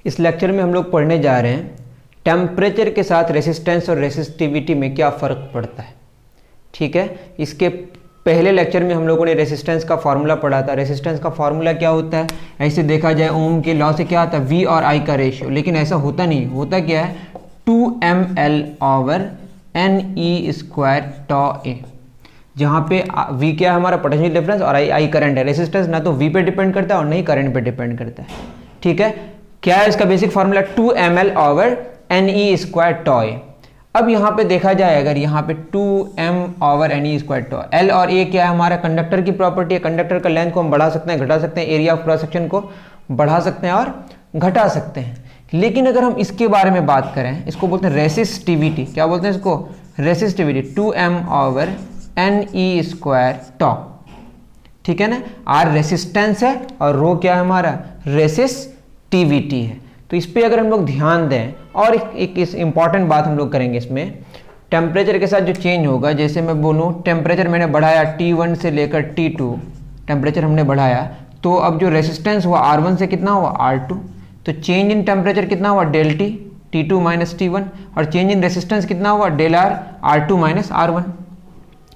इस लेक्चर में हम लोग पढ़ने जा रहे हैं टेम्परेचर के साथ रेसिस्टेंस और रेसिस्टिविटी में क्या फ़र्क पड़ता है। ठीक है, इसके पहले लेक्चर में हम लोगों ने रेसिस्टेंस का फार्मूला पढ़ा था। रेसिस्टेंस का फार्मूला क्या होता है, ऐसे देखा जाए ओम के लॉ से क्या आता है, V और I का रेशियो, लेकिन ऐसा होता नहीं। होता क्या है, 2ml/Ne² tau A, जहाँ पे V क्या है हमारा पोटेंशियल डिफरेंस और I करंट है। रेसिस्टेंस ना तो V पे डिपेंड करता है और नहीं करंट पे डिपेंड करता है। ठीक है, क्या है इसका basic formula, 2ml/Ne² tau A। अब यहाँ पे देखा जाए, अगर यहाँ पे 2m/Ne² tau, L और A क्या है हमारा कंडक्टर की प्रॉपर्टी है। कंडक्टर का लेंथ को हम बढ़ा सकते हैं, घटा सकते हैं, एरिया ऑफ क्रॉस सेक्शन को बढ़ा सकते हैं और घटा सकते हैं। लेकिन अगर हम इसके बारे में बात करें, इसको बोलते हैं रेसिस्टिविटी। क्या बोलते हैं इसको, रेसिस्टिविटी, 2m/Ne² tau। ठीक है ना, R रेसिस्टेंस है और रो क्या है हमारा, रेसिस्टिविटी है। तो इस पे अगर हम लोग ध्यान दें, और एक इंपॉर्टेंट बात हम लोग करेंगे इसमें, टेम्परेचर के साथ जो चेंज होगा, जैसे मैं बोलूँ टेम्परेचर मैंने बढ़ाया T1 से लेकर T2, टेम्परेचर हमने बढ़ाया, तो अब जो रेसिस्टेंस हुआ R1 से कितना हुआ, R2, तो चेंज इन टेम्परेचर कितना हुआ, del T, T2 minus T1, और चेंज इन रेसिस्टेंस कितना हुआ, del R, R2 minus R1।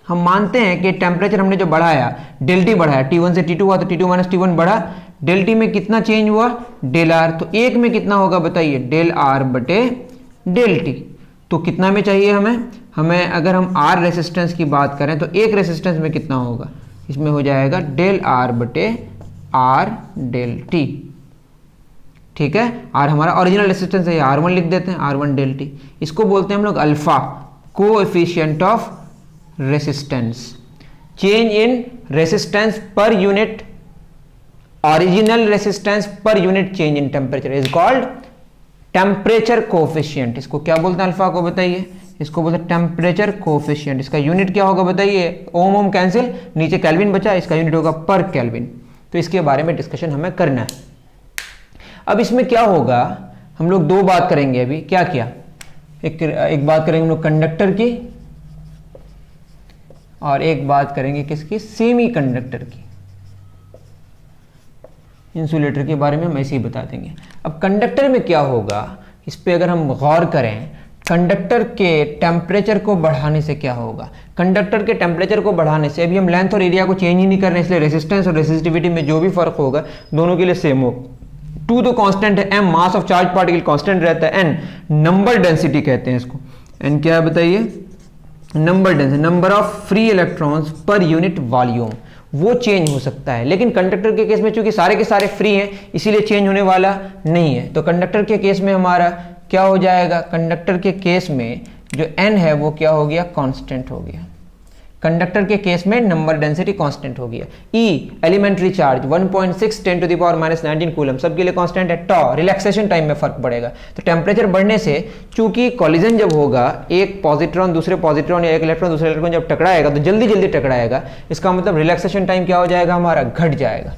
हम मानते हैं कि टेम्परेचर हमने जो बढ़ाया, डेल T बढ़ाया, T1 से T2 हुआ तो T2 माइनस T1 बढ़ा, डेल T में कितना चेंज हुआ, डेल R, तो एक में कितना होगा बताइए, डेल R बटे डेल T। तो कितना में चाहिए हमें अगर हम R रेसिस्टेंस की बात करें तो एक रेसिस्टेंस में कितना होगा, इसमें हो जाएगा डेल R बटे R डेल T। ठीक है, R हमारा ओरिजिनल रेसिस्टेंस है, R1 लिख देते हैं, R1 डेल T। इसको बोलते हैं हम लोग alpha, coefficient of resistance. Change in resistance per unit, original resistance per unit change in temperature is called temperature coefficient. इसको क्या बोलते हैं अल्फा को बताइए, इसको बोलते हैं टेम्परेचर कोएफिशिएंट। इसका यूनिट क्या होगा बताइए, ओम ओम कैंसिल, नीचे केल्विन बचा, इसका यूनिट होगा पर केल्विन। तो इसके बारे में डिस्कशन हमें करना है। अब इसमें क्या होगा, हम लोग दो बात करेंगे अभी। क्या किया, एक बात करेंगे हम लोग कंडक्टर की, और एक बात करेंगे किसकी, सेमी कंडक्टर की। इंसुलेटर के बारे में हम ऐसे ही बता देंगे। अब कंडक्टर में क्या होगा, इस पे अगर हम गौर करें, कंडक्टर के टेम्परेचर को बढ़ाने से क्या होगा, कंडक्टर के टेम्परेचर को बढ़ाने से, अभी हम लेंथ और एरिया को चेंज ही नहीं कर रहे हैं, इसलिए रेसिस्टेंस और रेसिस्टिविटी में जो भी फर्क होगा दोनों के लिए सेम हो। 2 तो कांस्टेंट है, m mass of charge particle constant रहता है, n नंबर डेंसिटी कहते हैं इसको। n क्या है बताइए, number density, number of free electrons per unit volume, वो चेंज हो सकता है। लेकिन कंडक्टर के केस में चूंकि सारे के सारे फ्री हैं, इसीलिए चेंज होने वाला नहीं है। तो कंडक्टर के केस में हमारा क्या हो जाएगा, कंडक्टर के केस में जो n है वो क्या हो गया, कांस्टेंट हो गया। कंडक्टर के केस में नंबर डेंसिटी कांस्टेंट हो गया। E एलिमेंट्री चार्ज 1.6 10⁻⁻19 कूलम, सबके लिए कांस्टेंट है। टॉ रिलैक्सेशन टाइम में फर्क पड़ेगा। तो टेम्परेचर बढ़ने से, चूंकि कॉलिजन जब होगा, एक पॉजिट्रॉन दूसरे पॉजिट्रॉन या एक इलेक्ट्रॉन दूसरे इलेक्ट्रॉन जब टकराएगा तो जल्दी जल्दी टकराएगा, इसका मतलब रिलैक्सेशन टाइम क्या हो जाएगा हमारा, घट जाएगा।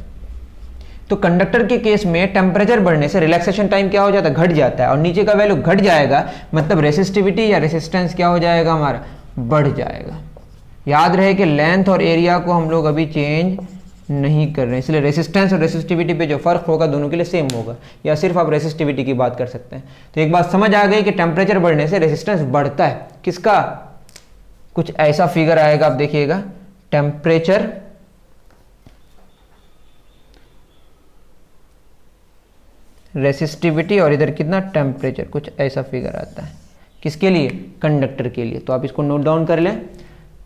तो कंडक्टर के केस में टेम्परेचर बढ़ने से रिलैक्सेशन टाइम क्या हो जाता है, घट जाता है, और नीचे का वैल्यू घट जाएगा, मतलब रेसिस्टिविटी या रेसिस्टेंस क्या हो जाएगा हमारा, बढ़ जाएगा। याद रहे कि लेंथ और एरिया को हम लोग अभी चेंज नहीं कर रहे हैं, इसलिए रेसिस्टेंस और रेसिस्टिविटी पे जो फर्क होगा दोनों के लिए सेम होगा, या सिर्फ आप रेसिस्टिविटी की बात कर सकते हैं। तो एक बात समझ आ गई कि टेम्परेचर बढ़ने से रेसिस्टेंस बढ़ता है। किसका, कुछ ऐसा फिगर आएगा, आप देखिएगा, टेम्परेचर रेसिस्टिविटी और इधर कितना टेम्परेचर, कुछ ऐसा फिगर आता है। किसके लिए, कंडक्टर के लिए। तो आप इसको नोट डाउन कर लें।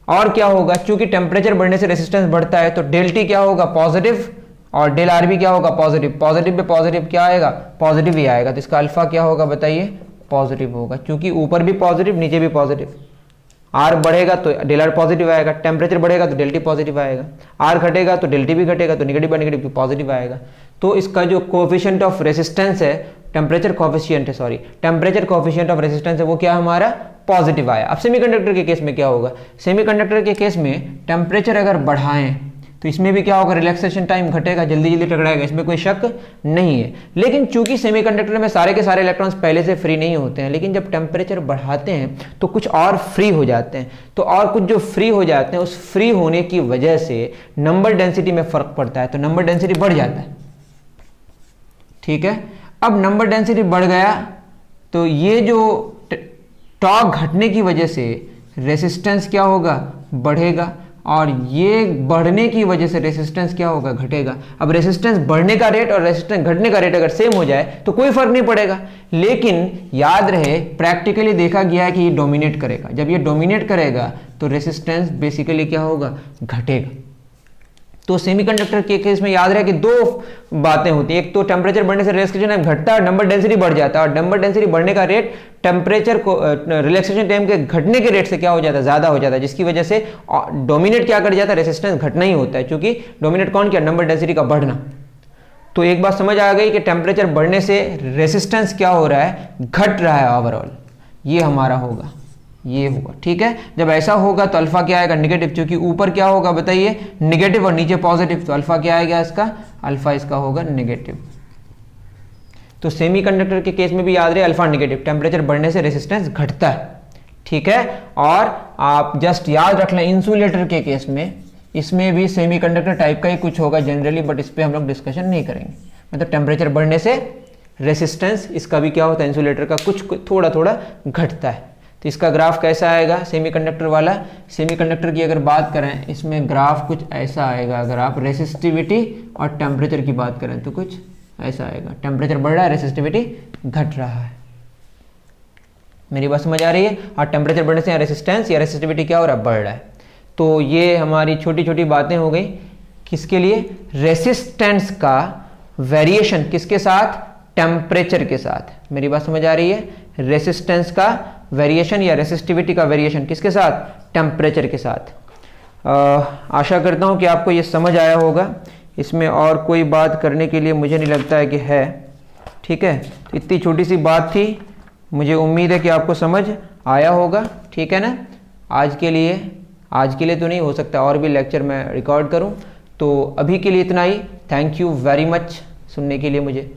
और क्या होगा, चूंकि टेम्परेचर बढ़ने से रेसिस्टेंस बढ़ता है, तो डेल T क्या होगा, पॉजिटिव, और डेल R भी क्या होगा, पॉजिटिव। पॉजिटिव पे पॉजिटिव क्या आएगा, पॉजिटिव ही आएगा। तो इसका अल्फा क्या होगा बताइए, पॉजिटिव होगा, क्योंकि ऊपर भी पॉजिटिव नीचे भी पॉजिटिव। R बढ़ेगा तो डेल R पॉजिटिव आएगा, टेम्परेचर बढ़ेगा तो डेल T पॉजिटिव आएगा, R घटेगा तो डेल T भी घटेगा, तो नेगेटिव बाय नेगेटिव पॉजिटिव आएगा। तो इसका जो कोएफिशिएंट ऑफ रेसिस्टेंस है, टेम्परेचर कोएफिशिएंट है, sorry, temperature coefficient of resistance है, वो क्या हमारा, पॉजिटिव आया। अब सेमीकंडक्टर के केस में क्या होगा, सेमीकंडक्टर के केस में टेम्परेचर अगर बढ़ाएं तो इसमें भी क्या होगा, रिलैक्सेशन टाइम घटेगा, जल्दी जल्दी टकराएगा, इसमें कोई शक नहीं है। लेकिन चूंकि सेमीकंडक्टर में सारे के सारे इलेक्ट्रॉन्स पहले से फ्री नहीं होते हैं, लेकिन जब टेम्परेचर बढ़ाते हैं तो कुछ और फ्री हो जाते हैं। तो और कुछ जो फ्री हो जाते हैं, उस फ्री होने की वजह से नंबर डेंसिटी में फर्क पड़ता है, तो नंबर डेंसिटी बढ़ जाता है। ठीक है, अब नंबर डेंसिटी बढ़ गया तो ये जो टॉर्क घटने की वजह से रेसिस्टेंस क्या होगा, बढ़ेगा, और ये बढ़ने की वजह से रेसिस्टेंस क्या होगा, घटेगा। अब रेसिस्टेंस बढ़ने का रेट और रेसिस्टेंस घटने का रेट अगर सेम हो जाए तो कोई फर्क नहीं पड़ेगा, लेकिन याद रहे प्रैक्टिकली देखा गया है कि ये डोमिनेट करेगा। जब ये डोमिनेट करेगा तो रेसिस्टेंस बेसिकली क्या होगा, घटेगा। तो सेमीकंडक्टर के केस में याद रहे कि दो बातें होती हैं, एक तो टेम्परेचर बढ़ने से रिलैक्सेशन टाइम घटता है और नंबर डेंसिटी बढ़ जाता है, और नंबर डेंसिटी बढ़ने का रेट टेम्परेचर को रिलैक्सेशन टाइम के घटने के रेट से क्या हो जाता है, ज्यादा हो जाता है, जिसकी वजह से डोमिनेट क्या कर जाता है, रेसिस्टेंस घटना ही होता है, क्योंकि डोमिनेट कौन किया, नंबर डेंसिटी का बढ़ना। तो एक बात समझ आ गई कि टेम्परेचर बढ़ने से रेसिस्टेंस क्या हो रहा है, घट रहा है ओवरऑल, ये हमारा होगा, ये होगा। ठीक है, जब ऐसा होगा तो अल्फा क्या आएगा, निगेटिव, क्योंकि ऊपर क्या होगा बताइए, निगेटिव और नीचे पॉजिटिव, तो अल्फा क्या आएगा इसका, अल्फा इसका होगा निगेटिव। तो सेमीकंडक्टर के केस में भी याद रहे अल्फा निगेटिव, टेम्परेचर बढ़ने से रेसिस्टेंस घटता है। ठीक है, और आप जस्ट याद रख लें इंसुलेटर के केस में, इसमें भी सेमीकंडक्टर टाइप का ही कुछ होगा जनरली, बट इस पर हम लोग डिस्कशन नहीं करेंगे। मतलब टेम्परेचर बढ़ने से रेसिस्टेंस इसका भी क्या होता है, इंसुलेटर का कुछ थोड़ा थोड़ा घटता है। तो इसका ग्राफ कैसा आएगा सेमीकंडक्टर वाला, सेमीकंडक्टर की अगर बात करें इसमें ग्राफ कुछ ऐसा आएगा, अगर आप रेसिस्टिविटी और टेम्परेचर की बात करें तो कुछ ऐसा आएगा, टेम्परेचर बढ़ रहा है, रेसिस्टिविटी घट रहा है। मेरी बात समझ आ रही है, और टेम्परेचर बढ़ने से रेसिस्टेंस या रेसिस्टिविटी क्या हो रहा है, बढ़ रहा है। तो ये हमारी छोटी छोटी बातें हो गई किसके लिए, रेसिस्टेंस का वेरिएशन किसके साथ, टेम्परेचर के साथ। मेरी बात समझ आ रही है, रेसिस्टेंस का वेरिएशन या रेसिस्टिविटी का वेरिएशन किसके साथ, टेम्परेचर के साथ। आशा करता हूं कि आपको ये समझ आया होगा, इसमें और कोई बात करने के लिए मुझे नहीं लगता है कि है। ठीक है, तो इतनी छोटी सी बात थी, मुझे उम्मीद है कि आपको समझ आया होगा। ठीक है ना, आज के लिए तो नहीं, हो सकता और भी लेक्चर मैं रिकॉर्ड करूं। तो अभी के लिए इतना ही, थैंक यू वेरी मच सुनने के लिए मुझे।